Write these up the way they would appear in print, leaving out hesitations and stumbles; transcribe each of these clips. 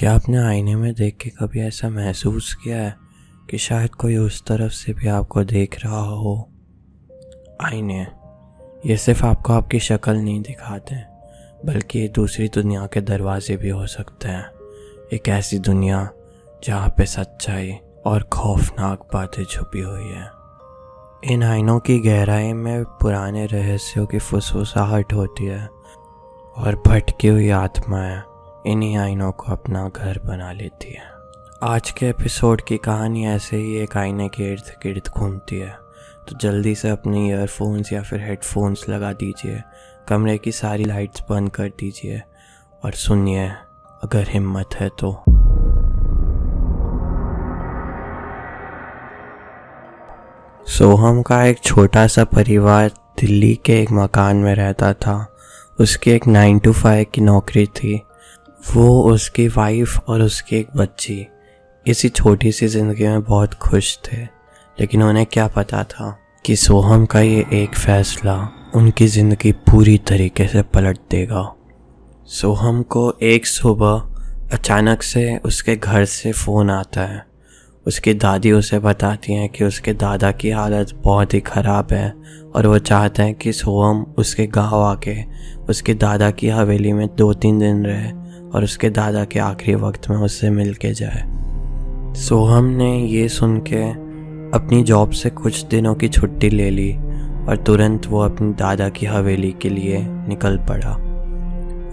क्या आपने आईने में देख के कभी ऐसा महसूस किया है कि शायद कोई उस तरफ से भी आपको देख रहा हो? आईने ये सिर्फ आपको आपकी शक्ल नहीं दिखाते, बल्कि ये दूसरी दुनिया के दरवाजे भी हो सकते हैं। एक ऐसी दुनिया जहाँ पे सच्चाई और खौफनाक बातें छुपी हुई है। इन आईनों की गहराई में पुराने रहस्यों की फुसफुसाहट होती है और भटकी हुई आत्माएं इन्हीं आईनों को अपना घर बना लेती है। आज के एपिसोड की कहानी ऐसे ही एक आईने के इर्द गिर्द घूमती है, तो जल्दी से अपने ईयरफोन्स या फिर हेडफोन्स लगा दीजिए, कमरे की सारी लाइट्स बंद कर दीजिए और सुनिए, अगर हिम्मत है तो। सोहम का एक छोटा सा परिवार दिल्ली के एक मकान में रहता था। उसकी एक 9 to 5 की नौकरी थी। वो, उसकी वाइफ और उसकी एक बच्ची इसी छोटी सी ज़िंदगी में बहुत खुश थे, लेकिन उन्हें क्या पता था कि सोहम का ये एक फैसला उनकी ज़िंदगी पूरी तरीके से पलट देगा। सोहम को एक सुबह अचानक से उसके घर से फ़ोन आता है। उसकी दादी उसे बताती हैं कि उसके दादा की हालत बहुत ही ख़राब है और वो चाहते हैं कि सोहम उसके गांव आके उसके दादा की हवेली में 2-3 दिन रहे और उसके दादा के आखिरी वक्त में उससे मिल के जाए। सोहम ने ये सुन के अपनी जॉब से कुछ दिनों की छुट्टी ले ली और तुरंत वो अपनी दादा की हवेली के लिए निकल पड़ा।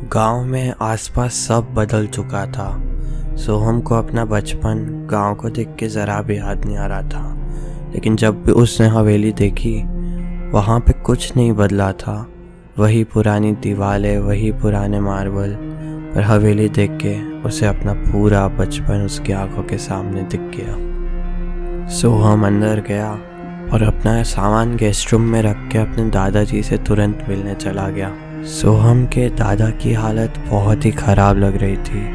गांव में आसपास सब बदल चुका था। सोहम को अपना बचपन गांव को देख के ज़रा भी याद नहीं आ रहा था, लेकिन जब भी उसने हवेली देखी, वहाँ पे कुछ नहीं बदला था। वही पुरानी दीवारें, वही पुराने मार्बल, पर हवेली देख के उसे अपना पूरा बचपन उसकी आंखों के सामने दिख गया। सोहम अंदर गया और अपना सामान गेस्ट रूम में रख के अपने दादाजी से तुरंत मिलने चला गया। सोहम के दादा की हालत बहुत ही ख़राब लग रही थी।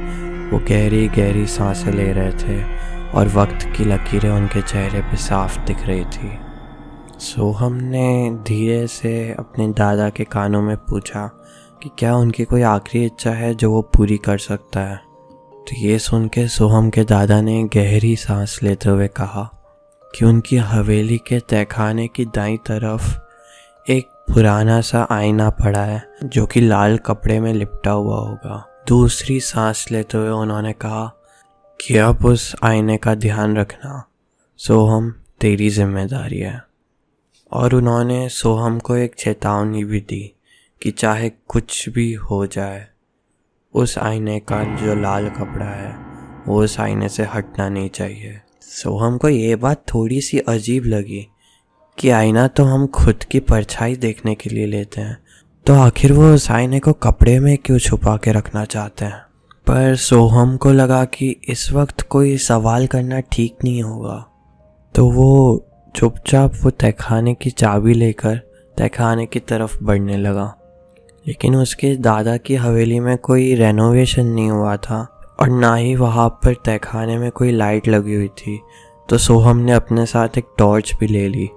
वो गहरी गहरी सांसें ले रहे थे और वक्त की लकीरें उनके चेहरे पे साफ दिख रही थी। सोहम ने धीरे से अपने दादा के कानों में पूछा कि क्या उनकी कोई आखिरी इच्छा है जो वो पूरी कर सकता है। तो ये सुन के सोहम के दादा ने गहरी सांस लेते हुए कहा कि उनकी हवेली के तहखाने की दाईं तरफ एक पुराना सा आईना पड़ा है जो कि लाल कपड़े में लिपटा हुआ होगा। दूसरी सांस लेते हुए उन्होंने कहा कि अब उस आईने का ध्यान रखना, सोहम, तेरी जिम्मेदारी है। और उन्होंने सोहम को एक चेतावनी भी दी कि चाहे कुछ भी हो जाए, उस आईने का जो लाल कपड़ा है वो उस आईने से हटना नहीं चाहिए। सोहम को ये बात थोड़ी सी अजीब लगी कि आईना तो हम खुद की परछाई देखने के लिए लेते हैं, तो आखिर वो उस आईने को कपड़े में क्यों छुपा के रखना चाहते हैं। पर सोहम को लगा कि इस वक्त कोई सवाल करना ठीक नहीं होगा, तो वो चुपचाप वो तहखाने की चाबी लेकर तहखाने की तरफ बढ़ने लगा। लेकिन उसके दादा की हवेली में कोई रेनोवेशन नहीं हुआ था और ना ही वहाँ पर तहखाने में कोई लाइट लगी हुई थी, तो सोहम ने अपने साथ एक टॉर्च भी ले ली।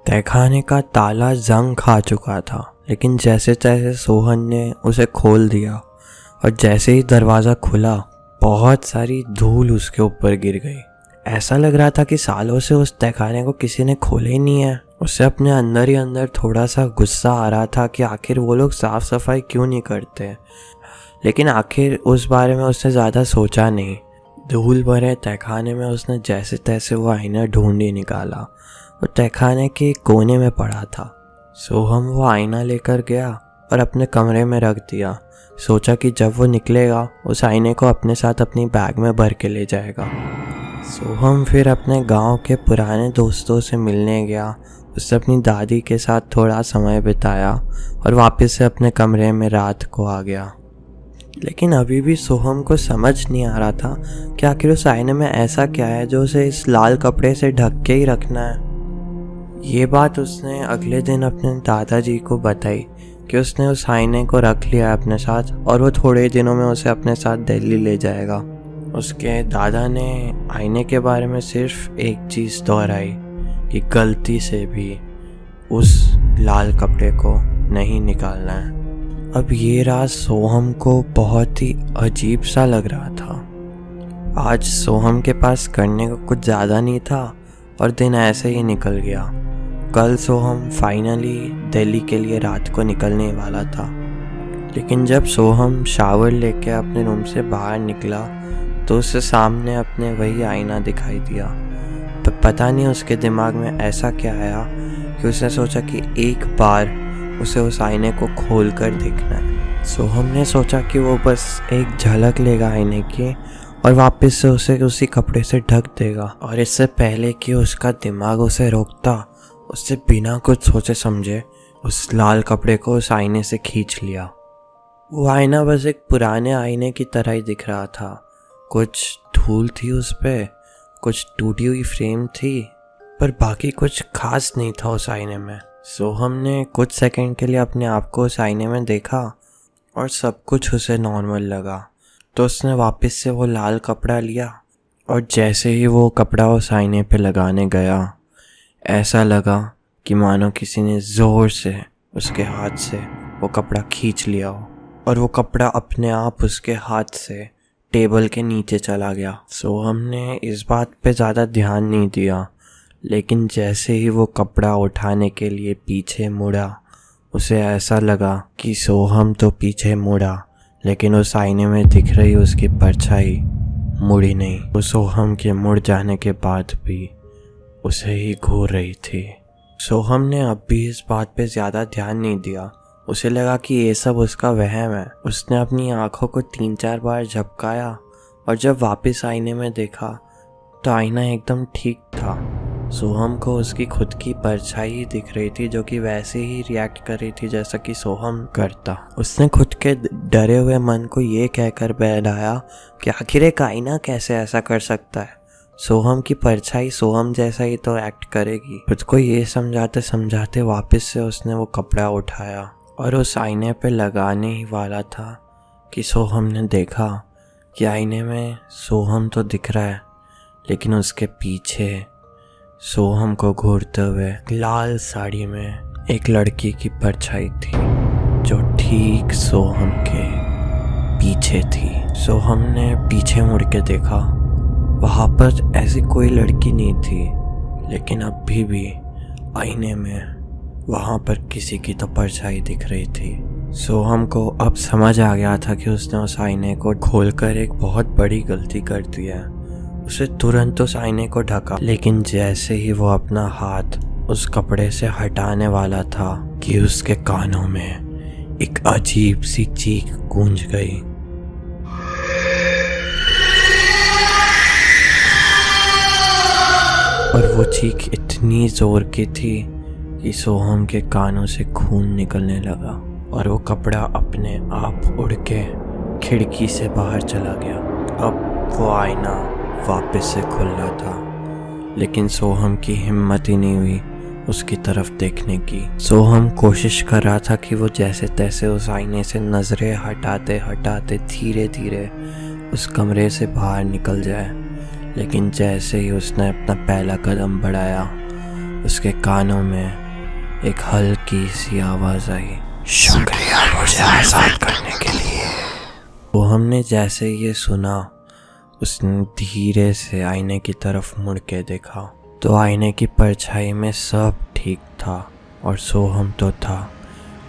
तहखाने का ताला जंग खा चुका था, लेकिन जैसे तैसे सोहम ने उसे खोल दिया और जैसे ही दरवाज़ा खुला, बहुत सारी धूल उसके ऊपर गिर गई। ऐसा लग रहा था कि सालों से उस तहखाने को किसी ने खोला ही नहीं है। उसे अपने अंदर ही अंदर थोड़ा सा गुस्सा आ रहा था कि आखिर वो लोग साफ़ सफाई क्यों नहीं करते, लेकिन आखिर उस बारे में उसने ज़्यादा सोचा नहीं। धूल भरे तहखाने में उसने जैसे तैसे वो आईना ढूंढ ही निकाला। वो तहखाने के कोने में पड़ा था। सोहम वो आईना लेकर गया और अपने कमरे में रख दिया। सोचा कि जब वो निकलेगा उस आईने को अपने साथ अपनी बैग में भर के ले जाएगा। सोहम फिर अपने गांव के पुराने दोस्तों से मिलने गया। उससे अपनी दादी के साथ थोड़ा समय बिताया और वापस से अपने कमरे में रात को आ गया। लेकिन अभी भी सोहम को समझ नहीं आ रहा था कि आखिर उस आईने में ऐसा क्या है जो उसे इस लाल कपड़े से ढक के ही रखना है। ये बात उसने अगले दिन अपने दादाजी को बताई कि उसने उस आईने को रख लिया अपने साथ और वो थोड़े दिनों में उसे अपने साथ दिल्ली ले जाएगा। उसके दादा ने आईने के बारे में सिर्फ एक चीज़ दोहराई कि गलती से भी उस लाल कपड़े को नहीं निकालना है। अब ये राज सोहम को बहुत ही अजीब सा लग रहा था। आज सोहम के पास करने को कुछ ज़्यादा नहीं था और दिन ऐसे ही निकल गया। कल सोहम फाइनली दिल्ली के लिए रात को निकलने वाला था, लेकिन जब सोहम शावर लेके अपने रूम से बाहर निकला तो उससे सामने अपने वही आईना दिखाई दिया। तो पता नहीं उसके दिमाग में ऐसा क्या आया कि उसने सोचा कि एक बार उसे उस आईने को खोल कर देखना है। सोहम ने सोचा कि वो बस एक झलक लेगा आईने की और वापस से उसे उसी कपड़े से ढक देगा। और इससे पहले कि उसका दिमाग उसे रोकता, उससे बिना कुछ सोचे समझे उस लाल कपड़े को उस आईने से खींच लिया। वो आईना बस एक पुराने आईने की तरह ही दिख रहा था। कुछ धूल थी उस पे, कुछ टूटी हुई फ्रेम थी, पर बाकी कुछ खास नहीं था उस आईने में। सोहम ने कुछ सेकंड के लिए अपने आप को उस आईने में देखा और सब कुछ उसे नॉर्मल लगा। तो उसने वापस से वो लाल कपड़ा लिया और जैसे ही वो कपड़ा उस आईने पे लगाने गया, ऐसा लगा कि मानो किसी ने ज़ोर से उसके हाथ से वो कपड़ा खींच लिया हो और वो कपड़ा अपने आप उसके हाथ से टेबल के नीचे चला गया। सोहम ने इस बात पे ज़्यादा ध्यान नहीं दिया, लेकिन जैसे ही वो कपड़ा उठाने के लिए पीछे मुड़ा, उसे ऐसा लगा कि सोहम तो पीछे मुड़ा, लेकिन उस आईने में दिख रही उसकी परछाई मुड़ी नहीं। वो सोहम के मुड़ जाने के बाद भी उसे ही घूर रही थी। सोहम ने अब भी इस बात पे ज़्यादा ध्यान नहीं दिया। उसे लगा कि ये सब उसका वहम है। उसने अपनी आंखों को 3-4 बार झपकाया और जब वापस आईने में देखा तो आईना एकदम ठीक था। सोहम को उसकी खुद की परछाई ही दिख रही थी, जो कि वैसे ही रिएक्ट कर रही थी जैसा कि सोहम करता। उसने खुद के डरे हुए मन को ये कहकर बहलाया कि आखिर एक आईना कैसे ऐसा कर सकता है। सोहम की परछाई सोहम जैसा ही तो एक्ट करेगी। खुद को ये समझाते समझाते वापस से उसने वो कपड़ा उठाया और उस आईने पे लगाने ही वाला था कि सोहम ने देखा कि आईने में सोहम तो दिख रहा है, लेकिन उसके पीछे सोहम को घूरते हुए लाल साड़ी में एक लड़की की परछाई थी, जो ठीक सोहम के पीछे थी। सोहम ने पीछे मुड़ के देखा, वहाँ पर ऐसी कोई लड़की नहीं थी, लेकिन अभी भी आईने में वहाँ पर किसी की तो परछाई दिख रही थी। सोहम को अब समझ आ गया था कि उसने उस आईने को खोलकर एक बहुत बड़ी गलती कर दी है। उसे तुरंत उस आईने को ढका, लेकिन जैसे ही वो अपना हाथ उस कपड़े से हटाने वाला था कि उसके कानों में एक अजीब सी चीख गूंज गई। और वो चीख इतनी जोर की थी कि सोहम के कानों से खून निकलने लगा और वो कपड़ा अपने आप उड़ के खिड़की से बाहर चला गया। अब वो आईना वापस से खुला था, लेकिन सोहम की हिम्मत ही नहीं हुई उसकी तरफ देखने की। सोहम कोशिश कर रहा था कि वो जैसे तैसे उस आईने से नज़रें हटाते हटाते धीरे धीरे उस कमरे से बाहर निकल जाए, लेकिन जैसे ही उसने अपना पहला कदम बढ़ाया, उसके कानों में एक हल्की सी आवाज़ आई, शुक्रिया मुझे आज़ाद करने के लिए। वो हमने जैसे ये सुना, उसने धीरे से आईने की तरफ मुड़ के देखा तो आईने की परछाई में सब ठीक था और सोहम तो था,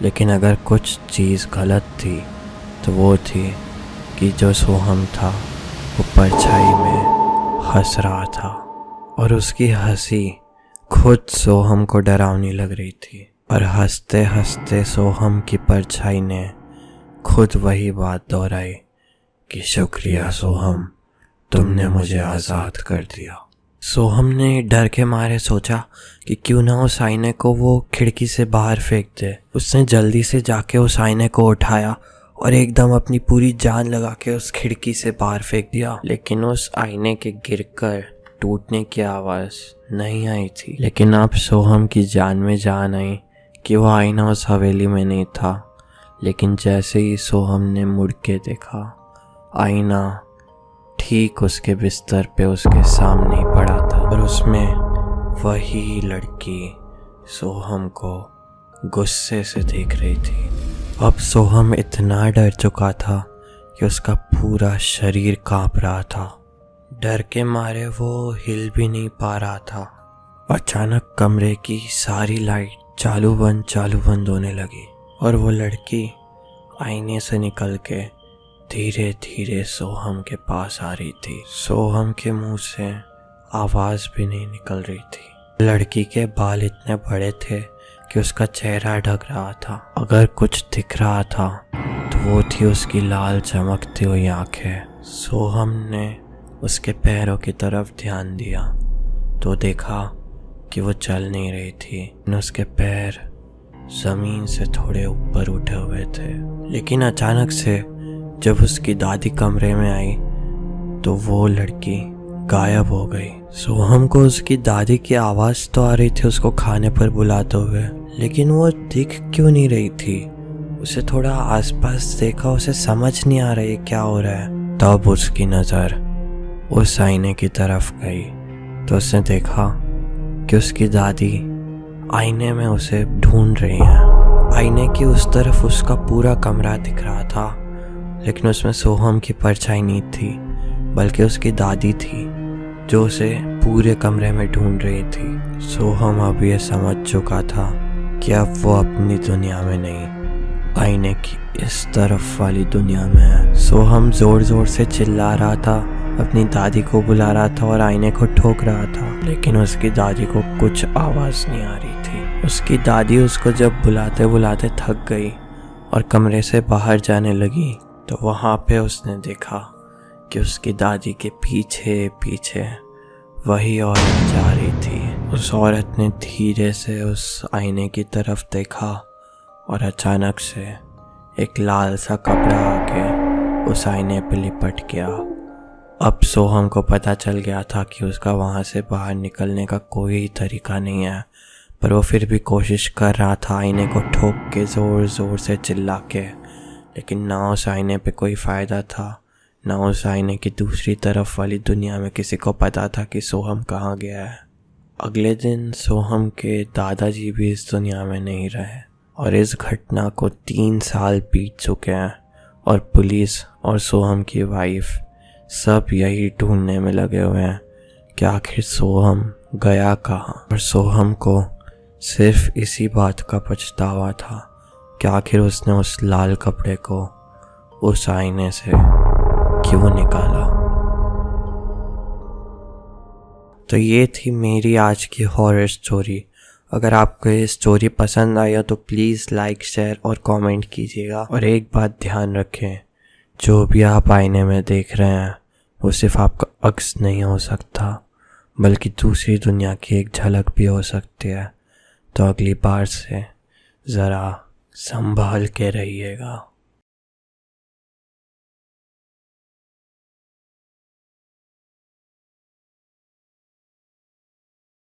लेकिन अगर कुछ चीज़ गलत थी तो वो थी कि जो सोहम था वो परछाई में हंस रहा था और उसकी हंसी खुद सोहम को डरावनी लग रही थी। और हंसते हंसते सोहम की परछाई ने खुद वही बात दोहराई कि शुक्रिया सोहम, तुमने मुझे आज़ाद कर दिया। सोहम ने डर के मारे सोचा कि क्यों ना उस आईने को वो खिड़की से बाहर फेंक दे। उसने जल्दी से जाके उस आईने को उठाया और एकदम अपनी पूरी जान लगा के उस खिड़की से बाहर फेंक दिया, लेकिन उस आईने के गिरकर टूटने की आवाज़ नहीं आई थी। लेकिन अब सोहम की जान में जान आई कि वो आईना उस हवेली में नहीं था, लेकिन जैसे ही सोहम ने मुड़ के देखा, आईना ठीक उसके बिस्तर पे उसके सामने ही पड़ा था और उसमें वही लड़की सोहम को गुस्से से देख रही थी। अब सोहम इतना डर चुका था कि उसका पूरा शरीर कांप रहा था। डर के मारे वो हिल भी नहीं पा रहा था। अचानक कमरे की सारी लाइट चालू बंद होने लगी और वो लड़की आईने से निकल के धीरे धीरे सोहम के पास आ रही थी। सोहम के मुंह से आवाज भी नहीं निकल रही थी। लड़की के बाल इतने बड़े थे कि उसका चेहरा ढक रहा था। अगर कुछ दिख रहा था तो वो थी उसकी लाल चमकती हुई आंखें। सोहम ने उसके पैरों की तरफ ध्यान दिया तो देखा कि वो चल नहीं रही थी। उसके पैर जमीन से थोड़े ऊपर उठे हुए थे। लेकिन अचानक से जब उसकी दादी कमरे में आई तो वो लड़की गायब हो गई। सोहम को उसकी दादी की आवाज तो आ रही थी उसको खाने पर बुलाते हुए, लेकिन वो दिख क्यों नहीं रही थी। उसे थोड़ा आसपास देखा, उसे समझ नहीं आ रही क्या हो रहा है। तब उसकी नजर उस आईने की तरफ गई तो उसने देखा कि उसकी दादी आईने में उसे ढूंढ रही है। आईने की उस तरफ उसका पूरा कमरा दिख रहा था, लेकिन उसमें सोहम की परछाई नहीं थी, बल्कि उसकी दादी थी जो उसे पूरे कमरे में ढूंढ रही थी। सोहम अब ये समझ चुका था कि अब वो अपनी दुनिया में नहीं, आईने की इस तरफ वाली दुनिया में है। सोहम जोर जोर से चिल्ला रहा था, अपनी दादी को बुला रहा था और आईने को ठोक रहा था, लेकिन उसकी दादी को कुछ आवाज नहीं आ रही थी। उसकी दादी उसको जब बुलाते बुलाते थक गई और कमरे से बाहर जाने लगी तो वहाँ पे उसने देखा कि उसकी दादी के पीछे पीछे वही औरत जा रही थी। उस औरत ने धीरे से उस आईने की तरफ देखा और अचानक से एक लाल सा कपड़ा आके उस आईने पे लिपट गया। अब सोहम को पता चल गया था कि उसका वहाँ से बाहर निकलने का कोई तरीका नहीं है, पर वो फिर भी कोशिश कर रहा था आईने को ठोक के ज़ोर ज़ोर से चिल्ला के। लेकिन ना उस आईने पे कोई फ़ायदा था, ना उस आईने की दूसरी तरफ वाली दुनिया में किसी को पता था कि सोहम कहाँ गया है। अगले दिन सोहम के दादाजी भी इस दुनिया में नहीं रहे और इस घटना को 3 साल बीत चुके हैं और पुलिस और सोहम की वाइफ सब यही ढूंढने में लगे हुए हैं कि आखिर सोहम गया कहाँ। और सोहम को सिर्फ इसी बात का पछतावा था कि आखिर उसने उस लाल कपड़े को उस आईने से क्यों निकाला। तो ये थी मेरी आज की हॉरर स्टोरी। अगर आपको ये स्टोरी पसंद आई हो तो प्लीज़ लाइक, शेयर और कमेंट कीजिएगा। और एक बात ध्यान रखें, जो भी आप आईने में देख रहे हैं वो सिर्फ आपका अक्स नहीं हो सकता, बल्कि दूसरी दुनिया की एक झलक भी हो सकती है। तो अगली बार से ज़रा संभाल के रहिएगा।